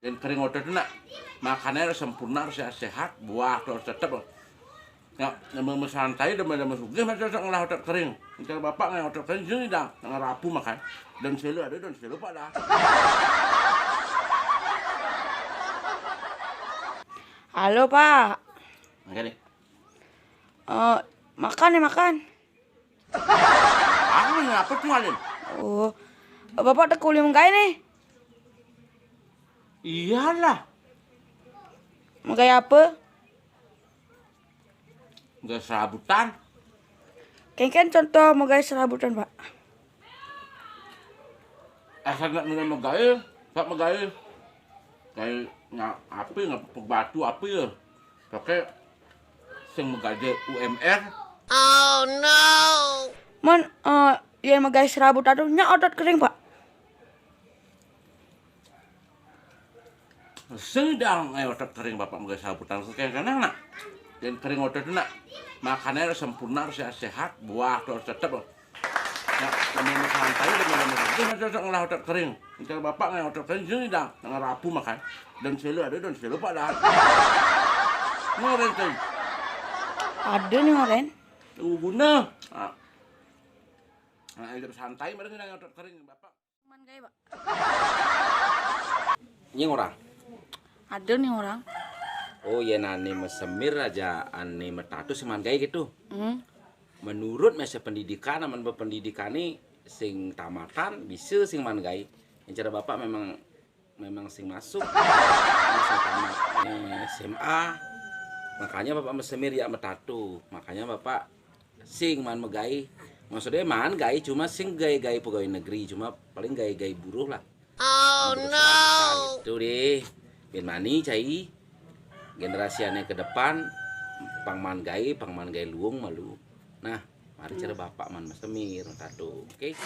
Dan kering otot nak makannya harus sempurna, harus sehat, buah harus tetap. Ya, nama santai dan nama sugih macam ngolah otot kering. Kalau bapak ngai otot kering sini dah, nang rapu makan. Dan selalu ada dan selalu pada. Halo Pak. Makan ni. Makan nih makan. Aku ni apa tu Alin? Oh, Bapak tak kuliah mengkai nih. Iyalah. Mengkai apa? Enggak serabutan. Kan contoh mengkai serabutan Pak. Asal nak minum megay, tak megay. Kayak api ngepuk batu api ya. Pakai sing megay UMR. Oh no! Man, yang mengkai serabutan tuh nyak otot kering Pak. Sedang otot kering bapak megay serabutan kayak kana nak. Dan kering otot nak makannya harus sempurna, harus sehat, buah harus tetap. Ya, nama santai dan nama sugih macam ngolah otot kering. Kalau bapak ngai otot kering sini dah, nang rapu makan. Dan selalu ada dan selalu pada. Ngoren tu. Ada nih ngoren. Guna. Hidup santai mereka ngai otot kering bapak. Mengkai Pak. Ini orang. Ada nih orang. Oh ya nani mesemir aja ane metatu seman gay gitu. Hmm. Menurut masa pendidikan aman berpendidikan ini sing tamatan bisa sing man gay. Yang cara bapak memang sing masuk sing tamat SMA. Makanya bapak mesemir ya metatu. Makanya bapak sing man megay. Maksudnya man gay cuma sing gay pegawai negeri cuma paling gay buruh lah. Oh no! Itu deh. Bin mani cai generasi aneh ke depan pangman gay luung malu. Nah, mari cara bapak man mesemir tatu. Oke.